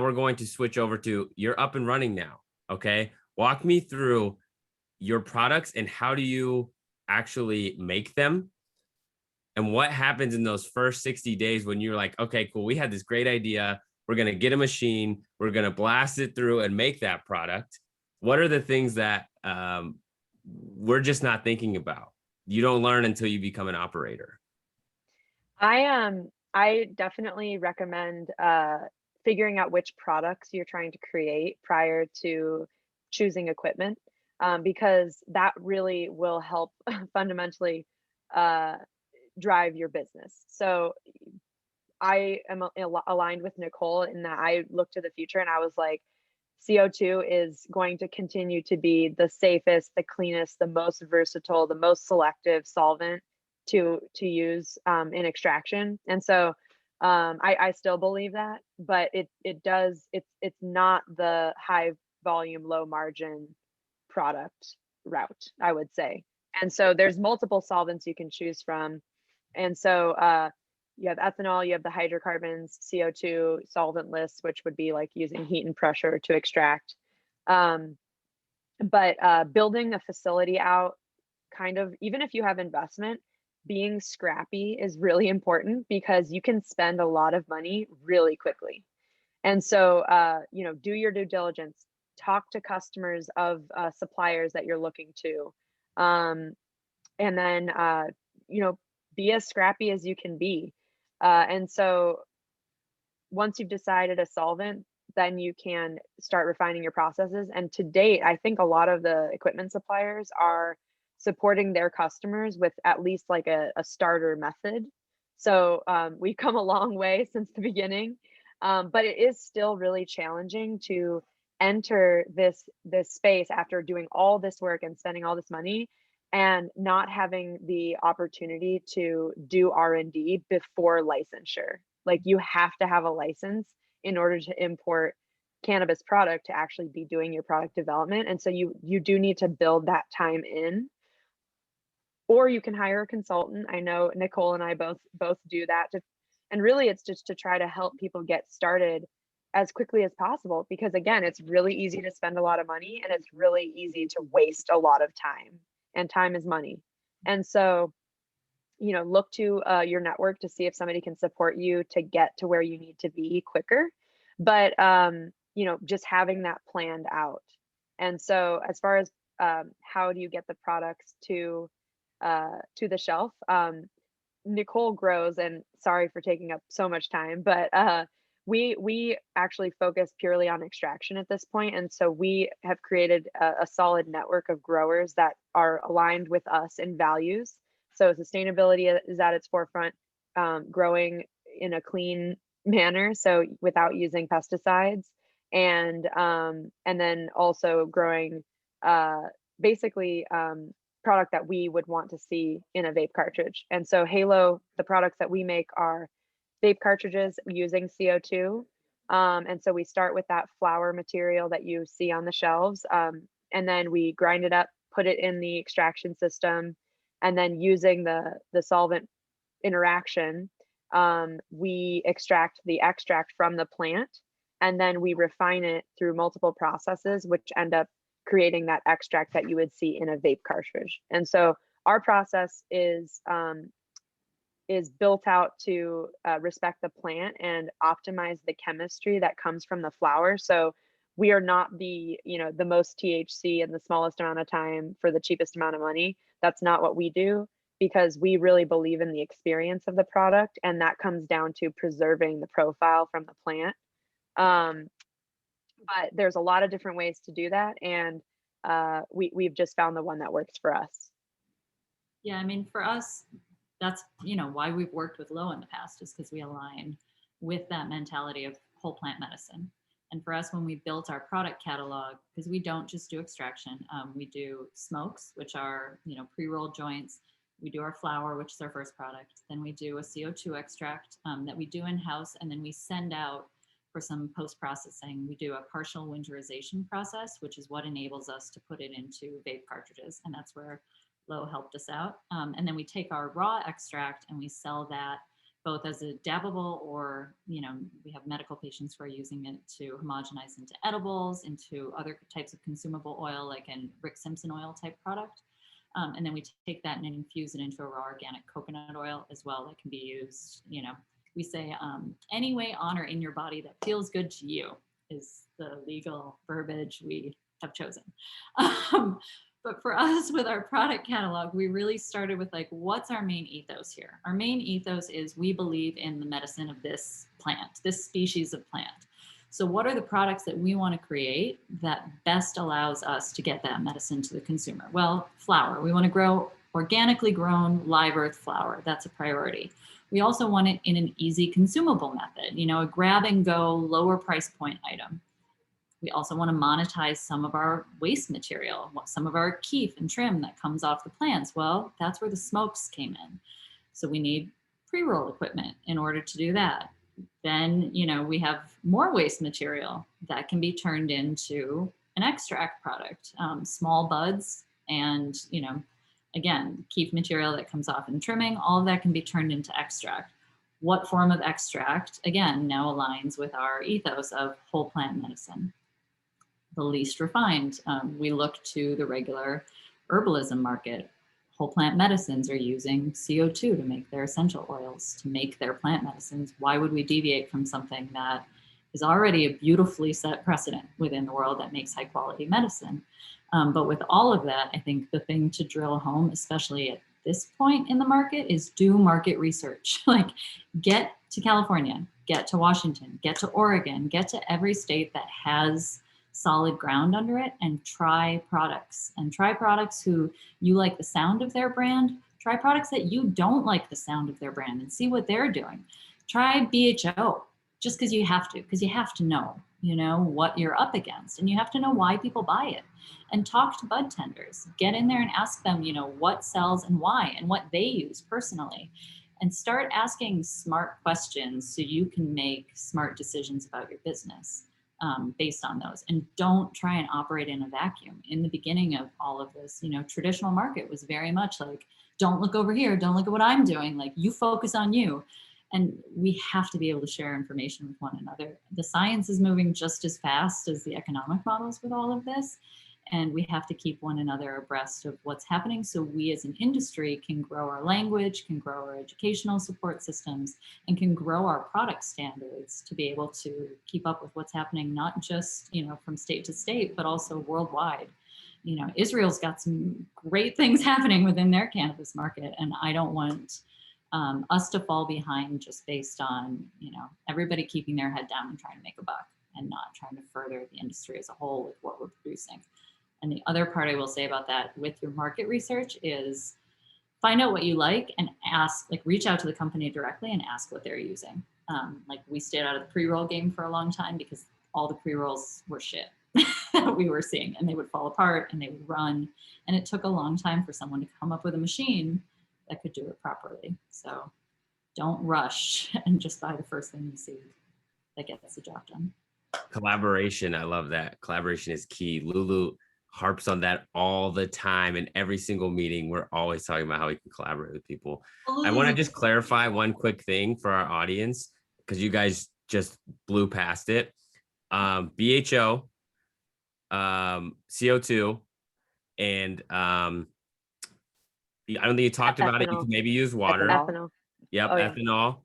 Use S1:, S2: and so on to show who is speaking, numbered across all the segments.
S1: we're going to switch over to you're up and running now. Okay. Walk me through your products and how do you actually make them? And what happens in those first 60 days when you're like, okay, cool, we had this great idea. We're going to get a machine, we're going to blast it through and make that product. What are the things that we're just not thinking about? You don't learn until you become an operator.
S2: I definitely recommend figuring out which products you're trying to create prior to choosing equipment, because that really will help fundamentally uh, drive your business. So I am aligned with Nichole in that I looked to the future and I was like, CO2 is going to continue to be the safest, the cleanest, the most versatile, the most selective solvent to use in extraction. And so I still believe that, but it's not the high volume, low margin product route, I would say. And so there's multiple solvents you can choose from. And so you have ethanol, you have the hydrocarbons, CO2, solventless, which would be like using heat and pressure to extract. But building a facility out, kind of, even if you have investment, being scrappy is really important because you can spend a lot of money really quickly. And so, do your due diligence, talk to customers of suppliers that you're looking to. And then, be as scrappy as you can be. And so once you've decided a solvent, then you can start refining your processes. And to date, I think a lot of the equipment suppliers are supporting their customers with at least like a starter method. So we've come a long way since the beginning, but it is still really challenging to enter this space after doing all this work and spending all this money and not having the opportunity to do R&D before licensure. Like you have to have a license in order to import cannabis product to actually be doing your product development. And so you do need to build that time in, or you can hire a consultant. I know Nichole and I both do that and really it's just to try to help people get started as quickly as possible, because again, it's really easy to spend a lot of money and it's really easy to waste a lot of time, and time is money. And so look to your network to see if somebody can support you to get to where you need to be quicker. But just having that planned out. And so as far as how do you get the products to the shelf, Nichole grows, and sorry for taking up so much time, but we actually focus purely on extraction at this point, and so we have created a solid network of growers that are aligned with us in values. So sustainability is at its forefront, growing in a clean manner, so without using pesticides, and then also growing basically product that we would want to see in a vape cartridge. And so Halo, the products that we make are vape cartridges using CO2. And so we start with that flower material that you see on the shelves, and then we grind it up, put it in the extraction system, and then using the solvent interaction, we extract the extract from the plant, and then we refine it through multiple processes, which end up creating that extract that you would see in a vape cartridge. And so our process is built out to respect the plant and optimize the chemistry that comes from the flower. So we are not the most THC in the smallest amount of time for the cheapest amount of money. That's not what we do, because we really believe in the experience of the product, and that comes down to preserving the profile from the plant. But there's a lot of different ways to do that, and we've just found the one that works for us.
S3: Yeah, I mean, for us, that's why we've worked with Low in the past, is because we align with that mentality of whole plant medicine. And for us, when we built our product catalog, because we don't just do extraction, we do smokes, which are pre-rolled joints. We do our flower, which is our first product. Then we do a CO2 extract that we do in-house, and then we send out for some post-processing. We do a partial winterization process, which is what enables us to put it into vape cartridges, and that's where Low helped us out. And then we take our raw extract and we sell that both as a dabbable or, we have medical patients who are using it to homogenize into edibles, into other types of consumable oil, like an Rick Simpson oil type product. And then we take that and infuse it into a raw organic coconut oil as well that can be used, we say any way on or in your body that feels good to you is the legal verbiage we have chosen. But for us, with our product catalog, we really started with like, what's our main ethos here? Our main ethos is we believe in the medicine of this plant, this species of plant. So what are the products that we want to create that best allows us to get that medicine to the consumer? Well, flower. We want to grow organically grown live earth flower. That's a priority. We also want it in an easy consumable method, a grab and go lower price point item. We also want to monetize some of our waste material, some of our keef and trim that comes off the plants. Well, that's where the smokes came in. So we need pre-roll equipment in order to do that. Then, we have more waste material that can be turned into an extract product, small buds and, again, keef material that comes off in trimming, all of that can be turned into extract. What form of extract, again, now aligns with our ethos of whole plant medicine. The least refined. We look to the regular herbalism market. Whole plant medicines are using CO2 to make their essential oils, to make their plant medicines. Why would we deviate from something that is already a beautifully set precedent within the world that makes high quality medicine? But with all of that, I think the thing to drill home, especially at this point in the market, is do market research. Like, get to California, get to Washington, get to Oregon, get to every state that has solid ground under it, and try products who you like the sound of their brand. Try products that you don't like the sound of their brand and see what they're doing. Try BHO just because you have to know, what you're up against, and you have to know why people buy it. And talk to bud tenders. Get in there and ask them, what sells and why, and what they use personally. And start asking smart questions so you can make smart decisions about your business. Based on those, and don't try and operate in a vacuum. In the beginning of all of this, traditional market was very much like, don't look over here, don't look at what I'm doing, like, you focus on you. And we have to be able to share information with one another. The science is moving just as fast as the economic models with all of this. And we have to keep one another abreast of what's happening so we as an industry can grow our language, can grow our educational support systems, and can grow our product standards to be able to keep up with what's happening, not just, from state to state, but also worldwide. Israel's got some great things happening within their cannabis market, and I don't want us to fall behind just based on, everybody keeping their head down and trying to make a buck and not trying to further the industry as a whole with what we're producing. And the other part I will say about that with your market research is find out what you like and ask, like, reach out to the company directly and ask what they're using. Like, we stayed out of the pre-roll game for a long time because all the pre-rolls were shit that we were seeing, and they would fall apart and they would run. And it took a long time for someone to come up with a machine that could do it properly. So don't rush and just buy the first thing you see that gets the job done.
S1: Collaboration. I love that. Collaboration is key. Lulu harps on that all the time. In every single meeting, we're always talking about how we can collaborate with people. I want to just clarify one quick thing for our audience, because you guys just blew past it. BHO, CO2, and I don't think you talked about it. You can maybe use water.
S2: Ethanol.
S1: Yep, ethanol,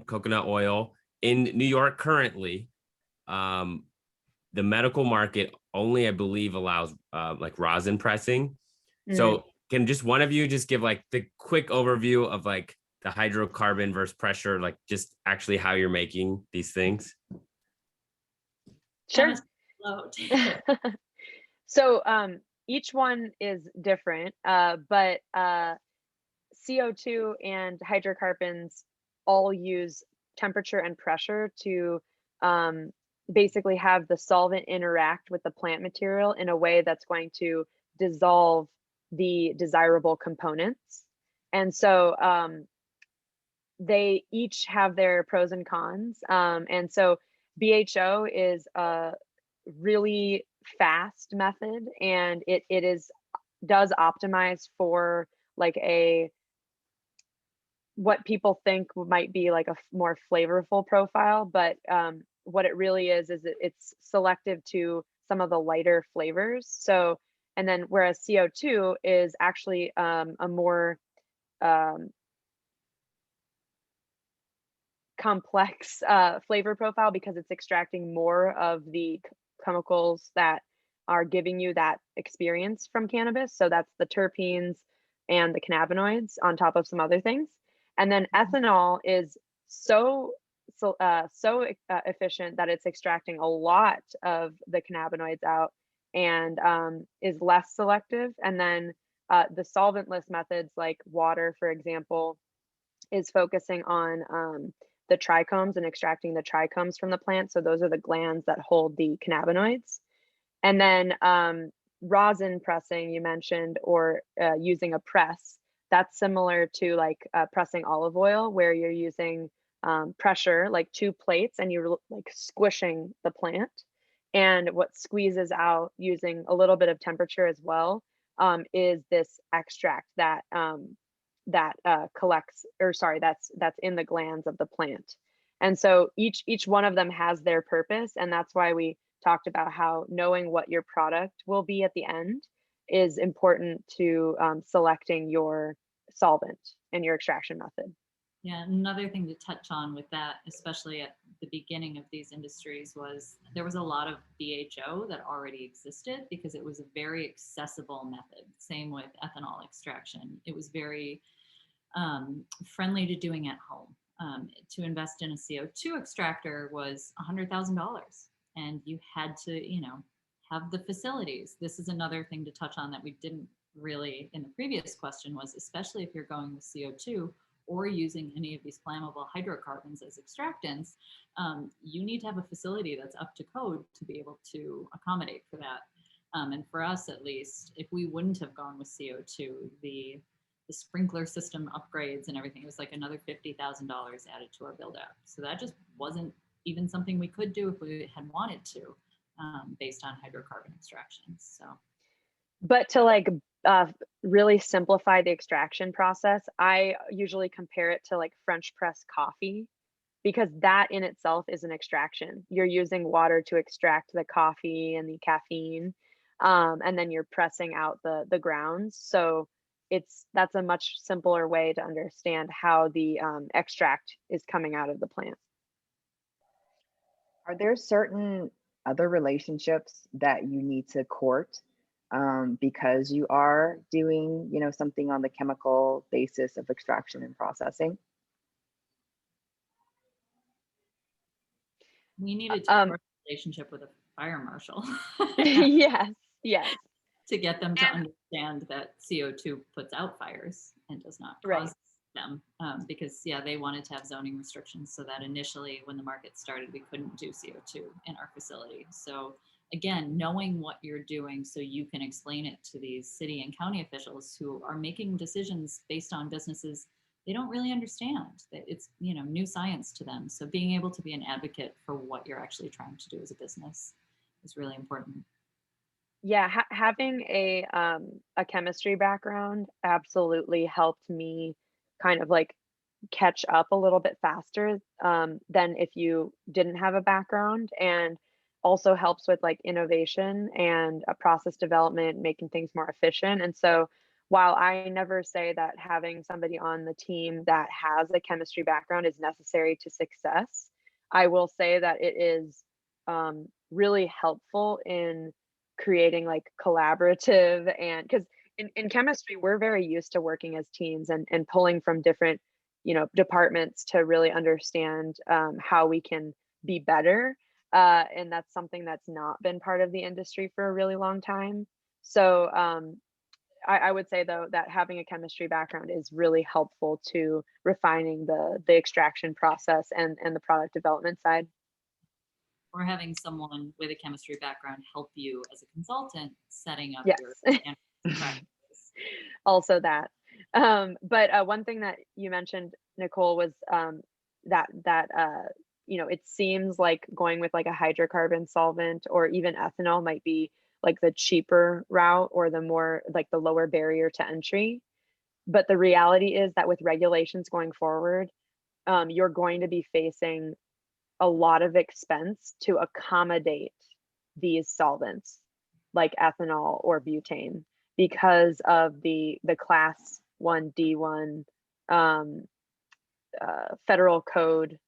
S1: coconut oil. In New York currently, the medical market only, I believe, allows like rosin pressing. So can just one of you just give like the quick overview of like the hydrocarbon versus pressure, like just actually how you're making these things?
S2: Sure. So each one is different, but CO2 and hydrocarbons all use temperature and pressure to basically have the solvent interact with the plant material in a way that's going to dissolve the desirable components. And so they each have their pros and cons. And so BHO is a really fast method, and it does optimize for like a what people think might be like a more flavorful profile, but what it really is it's selective to some of the lighter flavors. So, and then whereas CO2 is actually a more um, complex flavor profile because it's extracting more of the chemicals that are giving you that experience from cannabis. So that's the terpenes and the cannabinoids on top of some other things. And then ethanol is so efficient that it's extracting a lot of the cannabinoids out and is less selective. And then the solventless methods like water, for example, is focusing on the trichomes and extracting the trichomes from the plant. So those are the glands that hold the cannabinoids. And then rosin pressing, you mentioned, or using a press, that's similar to like pressing olive oil, where you're using pressure, like 2 plates, and you're like squishing the plant. And what squeezes out using a little bit of temperature as well is this extract that collects, or sorry, that's in the glands of the plant. And so each one of them has their purpose, and that's why we talked about how knowing what your product will be at the end is important to selecting your solvent and your extraction method.
S3: Yeah, another thing to touch on with that, especially at the beginning of these industries, was there was a lot of BHO that already existed because it was a very accessible method. Same with ethanol extraction. It was very friendly to doing at home. To invest in a CO2 extractor was $100,000, and you had to, have the facilities. This is another thing to touch on that we didn't really in the previous question, was especially if you're going with CO2 or using any of these flammable hydrocarbons as extractants, you need to have a facility that's up to code to be able to accommodate for that. And for us, at least, if we wouldn't have gone with CO2, the sprinkler system upgrades and everything, it was like another $50,000 added to our build out. So that just wasn't even something we could do if we had wanted to, based on hydrocarbon extractions. So,
S2: but to like really simplify the extraction process, I usually compare it to like French press coffee, because that in itself is an extraction. You're using water to extract the coffee and the caffeine, and then you're pressing out the grounds. So that's a much simpler way to understand how the extract is coming out of the plant.
S4: Are there certain other relationships that you need to court because you are doing, something on the chemical basis of extraction and processing?
S3: we needed to have a relationship with a fire marshal.
S2: Yes.
S3: To get them to understand that CO2 puts out fires and does not cause them, because they wanted to have zoning restrictions, so that initially when the market started, we couldn't do CO2 in our facility. So again, knowing what you're doing so you can explain it to these city and county officials who are making decisions based on businesses they don't really understand. That it's new science to them. So being able to be an advocate for what you're actually trying to do as a business is really important.
S2: Yeah, having a chemistry background absolutely helped me kind of like catch up a little bit faster than if you didn't have a background, and also helps with like innovation and process development, making things more efficient. And so while I never say that having somebody on the team that has a chemistry background is necessary to success, I will say that it is really helpful in creating like collaborative, and because in chemistry we're very used to working as teams and pulling from different departments to really understand how we can be better, and that's something that's not been part of the industry for a really long time. So I would say though that having a chemistry background is really helpful to refining the extraction process and the product development side.
S3: Or having someone with a chemistry background help you as a consultant setting up
S2: Yes.
S3: your practices.
S2: Also that. But one thing that you mentioned, Nichole, was that it seems like going with like a hydrocarbon solvent or even ethanol might be like the cheaper route, or the more like the lower barrier to entry. But the reality is that with regulations going forward, you're going to be facing a lot of expense to accommodate these solvents like ethanol or butane because of the class 1D1 federal code,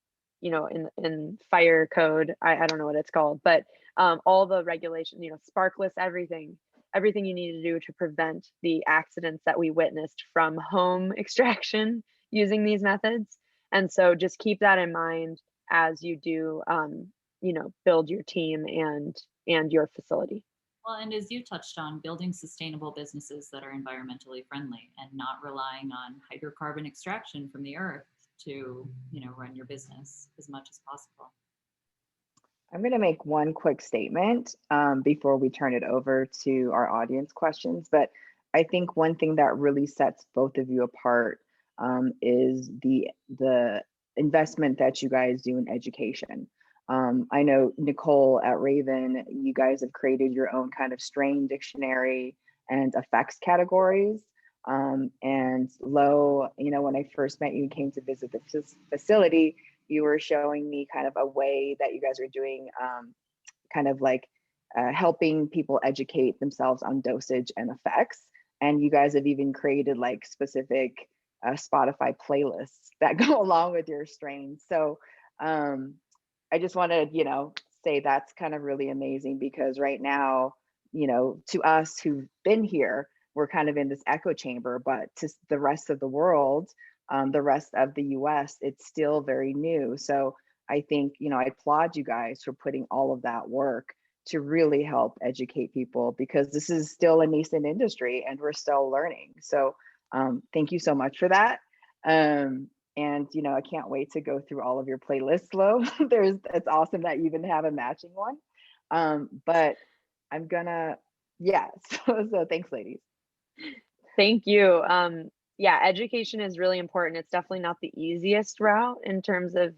S2: you know, in fire code. I don't know what it's called, but all the regulations, you know, sparkless, everything you need to do to prevent the accidents that we witnessed from home extraction using these methods. And so just keep that in mind as you do, you know, build your team and your facility.
S3: Well, and as you touched on, building sustainable businesses that are environmentally friendly and not relying on hydrocarbon extraction from the earth to, you know, run your business as much as possible.
S4: I'm going to make one quick statement before we turn it over to our audience questions. But I think one thing that really sets both of you apart is the investment that you guys do in education. I know Nichole at Raven, you guys have created your own kind of strain dictionary and effects categories. And Lo, you know, when I first met you and came to visit the facility, you were showing me kind of a way that you guys are doing kind of like helping people educate themselves on dosage and effects. And you guys have even created like specific Spotify playlists that go along with your strains. So I just want to, you know, say that's kind of really amazing because right now, you know, to us who've been here, we're kind of in this echo chamber, but to the rest of the world, the rest of the US, it's still very new. So I think, you know, I applaud you guys for putting all of that work to really help educate people because this is still a nascent industry and we're still learning. So thank you so much for that. And, you know, I can't wait to go through all of your playlists, Lo. It's awesome that you even have a matching one. But I'm gonna, yeah, so thanks, ladies.
S2: Thank you. Yeah, education is really important. It's definitely not the easiest route in terms of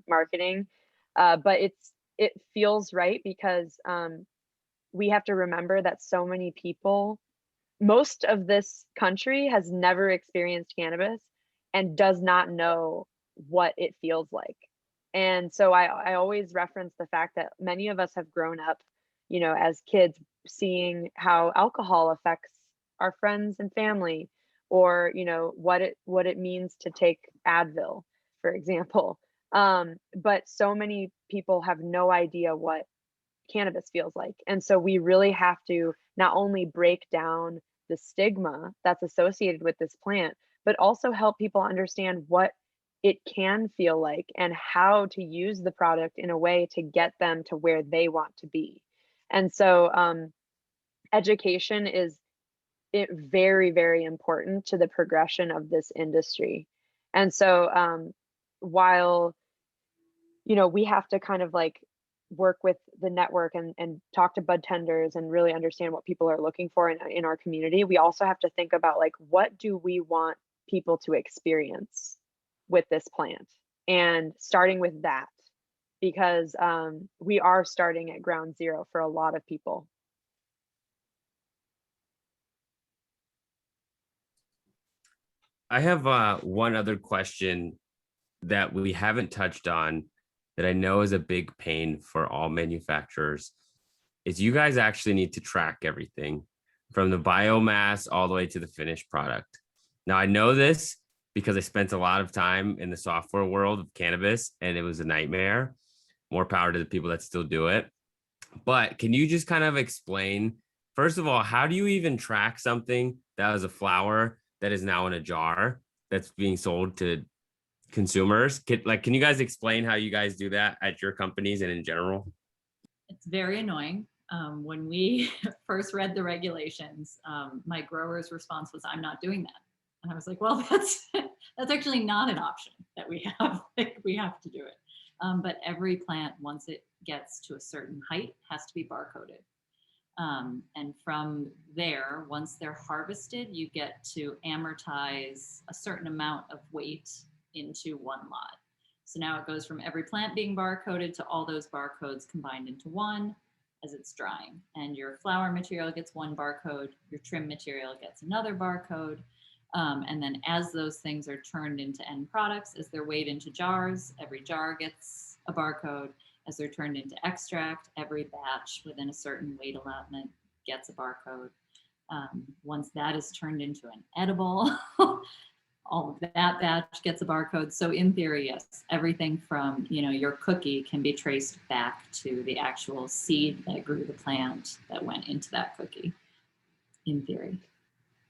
S2: marketing, but it feels right because we have to remember that so many people, most of this country has never experienced cannabis and does not know what it feels like. And so I always reference the fact that many of us have grown up, you know, as kids seeing how alcohol affects our friends and family, or, you know, what it means to take Advil, for example. But so many people have no idea what cannabis feels like. And so we really have to not only break down the stigma that's associated with this plant, but also help people understand what it can feel like and how to use the product in a way to get them to where they want to be. And so education is very, very important to the progression of this industry. And so while, you know, we have to kind of like work with the network and talk to bud tenders and really understand what people are looking for in our community, we also have to think about like, what do we want people to experience with this plant, and starting with that, because we are starting at ground zero for a lot of people.
S1: I have one other question that we haven't touched on that I know is a big pain for all manufacturers is you guys actually need to track everything from the biomass all the way to the finished product. Now, I know this because I spent a lot of time in the software world of cannabis and it was a nightmare. More power to the people that still do it. But can you just kind of explain, first of all, how do you even track something that was a flower that is now in a jar that's being sold to consumers? Can you guys explain how you guys do that at your companies and in general?
S3: It's very annoying. When we first read the regulations, my grower's response was, "I'm not doing that." And I was like, "Well, that's actually not an option that we have. Like, we have to do it." But every plant, once it gets to a certain height, has to be barcoded. And from there, once they're harvested, you get to amortize a certain amount of weight into one lot. So now it goes from every plant being barcoded to all those barcodes combined into one as it's drying. And your flower material gets one barcode, your trim material gets another barcode. And then as those things are turned into end products, as they're weighed into jars, every jar gets a barcode. As they're turned into extract, every batch within a certain weight allotment gets a barcode. Once that is turned into an edible, all of that batch gets a barcode. So in theory, yes, everything from, you know, your cookie can be traced back to the actual seed that grew the plant that went into that cookie, in theory.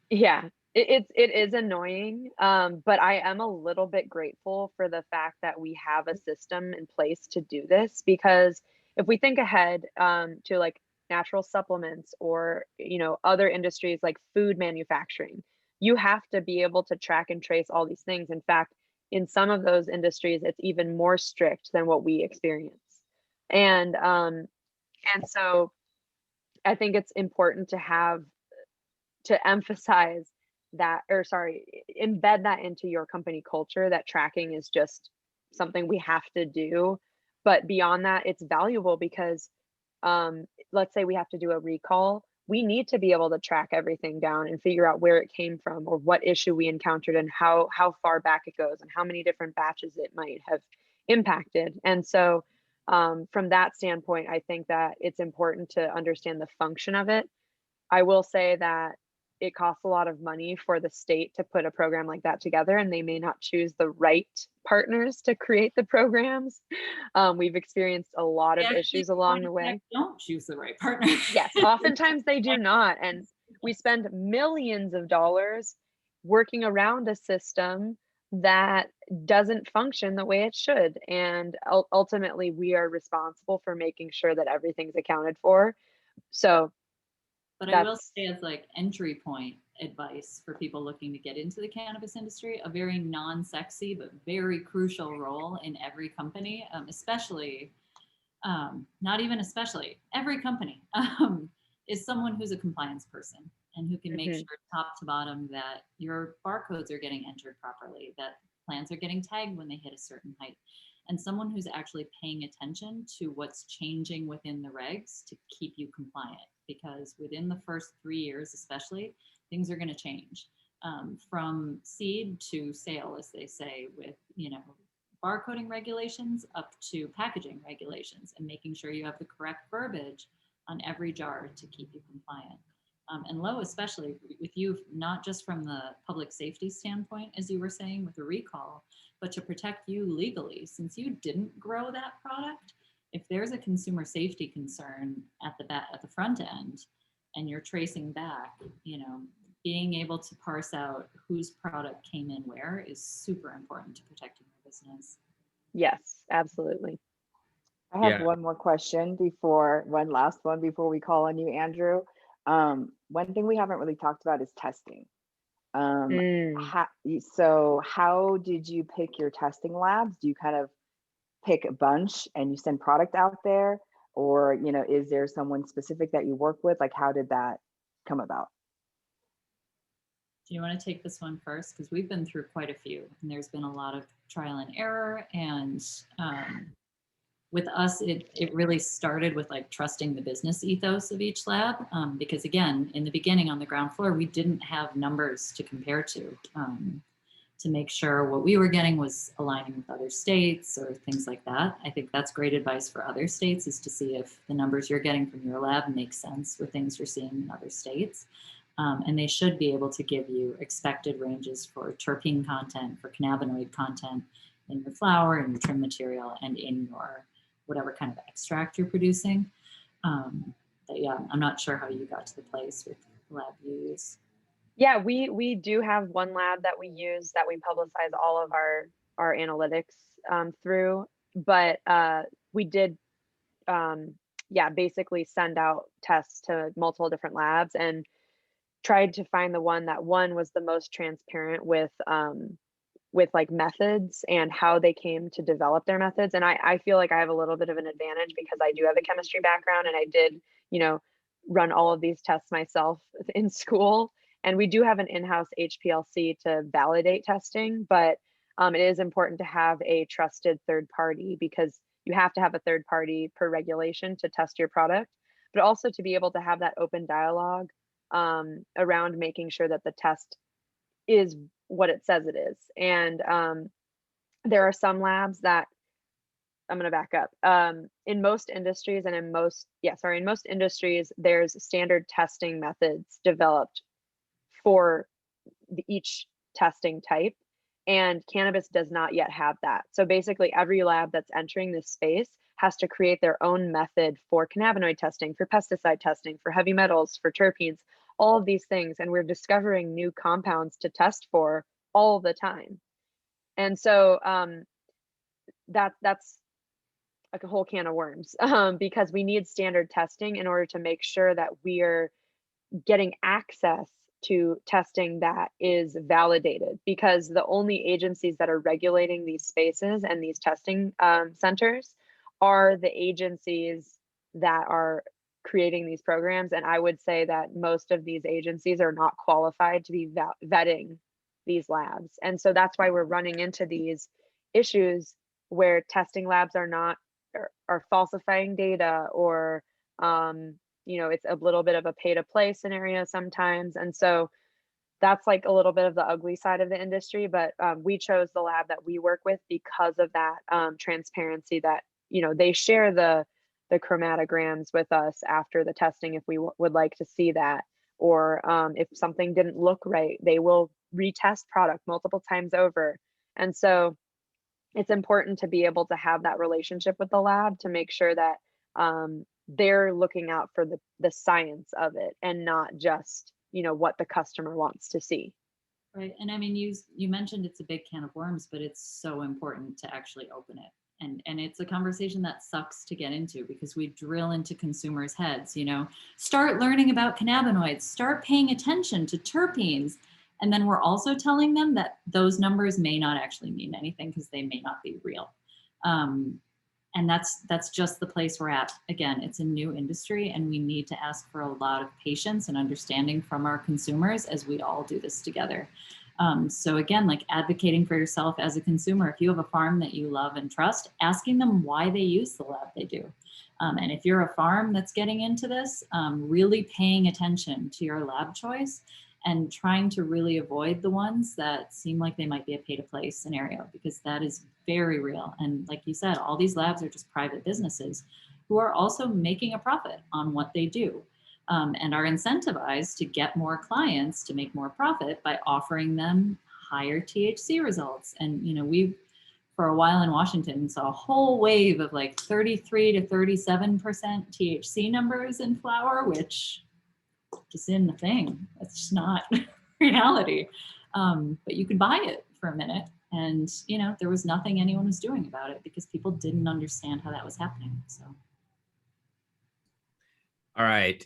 S2: Yeah, it is annoying, but I am a little bit grateful for the fact that we have a system in place to do this, because if we think ahead to like natural supplements or, you know, other industries like food manufacturing, you have to be able to track and trace all these things. In fact, in some of those industries, it's even more strict than what we experience. And so I think it's important to have to emphasize that, or sorry, embed that into your company culture, that tracking is just something we have to do. But beyond that, it's valuable because let's say we have to do a recall, we need to be able to track everything down and figure out where it came from or what issue we encountered and how far back it goes and how many different batches it might have impacted. And so from that standpoint, I think that it's important to understand the function of it. I will say that it costs a lot of money for the state to put a program like that together, and they may not choose the right partners to create the programs. We've experienced a lot of issues along the way.
S3: Don't choose the right partner.
S2: Yes, oftentimes they do not. And we spend millions of dollars working around a system that doesn't function the way it should. And ultimately, we are responsible for making sure that everything's accounted for. So
S3: But I will say, as like entry point advice for people looking to get into the cannabis industry, a very non-sexy but very crucial role in every company, especially, not even especially, every company is someone who's a compliance person and who can make sure top to bottom that your barcodes are getting entered properly, that plants are getting tagged when they hit a certain height, and someone who's actually paying attention to what's changing within the regs to keep you compliant. Because within the first 3 years, especially, things are going to change from seed to sale, as they say, with, you know, barcoding regulations up to packaging regulations, and making sure you have the correct verbiage on every jar to keep you compliant. And low, especially with you, not just from the public safety standpoint, as you were saying with the recall, but to protect you legally, since you didn't grow that product. If there's a consumer safety concern at the front end, and you're tracing back, you know, being able to parse out whose product came in where is super important to protecting your business.
S2: yes, absolutely.
S4: I have one more question one last one before we call on you, Andrew. One thing we haven't really talked about is testing. So how did you pick your testing labs? Do you kind of pick a bunch and you send product out there, or, you know, is there someone specific that you work with? Like, how did that come about?
S3: Do you want to take this one first? Because we've been through quite a few, and there's been a lot of trial and error. And with us, it really started with like trusting the business ethos of each lab. Because again, in the beginning on the ground floor, we didn't have numbers to compare to make sure what we were getting was aligning with other states or things like that. I think that's great advice for other states, is to see if the numbers you're getting from your lab make sense with things you're seeing in other states. And they should be able to give you expected ranges for terpene content, for cannabinoid content in your flower, in your trim material, and in your whatever kind of extract you're producing. But yeah, I'm not sure how you got to the place with the lab you use.
S2: Yeah, we do have one lab that we use that we publicize all of our analytics through, but we did basically send out tests to multiple different labs and tried to find the one that was the most transparent with like methods and how they came to develop their methods. And I feel like I have a little bit of an advantage because I do have a chemistry background, and I did, you know, run all of these tests myself in school. And we do have an in-house HPLC to validate testing, but it is important to have a trusted third party, because you have to have a third party per regulation to test your product, but also to be able to have that open dialogue around making sure that the test is what it says it is. And there are some labs that, I'm going to back up. In most industries and in most industries, there's standard testing methods developed for each testing type, and cannabis does not yet have that. So basically every lab that's entering this space has to create their own method for cannabinoid testing, for pesticide testing, for heavy metals, for terpenes, all of these things. And we're discovering new compounds to test for all the time. And so that's like a whole can of worms, because we need standard testing in order to make sure that we're getting access to testing that is validated, because the only agencies that are regulating these spaces and these testing centers are the agencies that are creating these programs. And I would say that most of these agencies are not qualified to be vetting these labs. And so that's why we're running into these issues where testing labs are falsifying data, or it's a little bit of a pay to play scenario sometimes. And so that's like a little bit of the ugly side of the industry. But we chose the lab that we work with because of that transparency, that they share the chromatograms with us after the testing if we would like to see that, or if something didn't look right, they will retest product multiple times over. And so it's important to be able to have that relationship with the lab to make sure that they're looking out for the science of it, and not just what the customer wants to see.
S3: Right. And I mean, you mentioned it's a big can of worms, but it's so important to actually open it. And it's a conversation that sucks to get into, because we drill into consumers' heads, start learning about cannabinoids, start paying attention to terpenes. And then we're also telling them that those numbers may not actually mean anything, because they may not be real. And that's just the place we're at. Again, it's a new industry, and we need to ask for a lot of patience and understanding from our consumers as we all do this together. So again, like advocating for yourself as a consumer, if you have a farm that you love and trust, asking them why they use the lab they do. And if you're a farm that's getting into this, really paying attention to your lab choice and trying to really avoid the ones that seem like they might be a pay-to-play scenario, because that is very real. And like you said, all these labs are just private businesses who are also making a profit on what they do, and are incentivized to get more clients to make more profit by offering them higher THC results. And we, for a while in Washington, saw a whole wave of like 33 to 37% THC numbers in flower, which just in the thing. That's just not reality. But you could buy it for a minute, and there was nothing anyone was doing about it, because people didn't understand how that was happening. So,
S1: all right.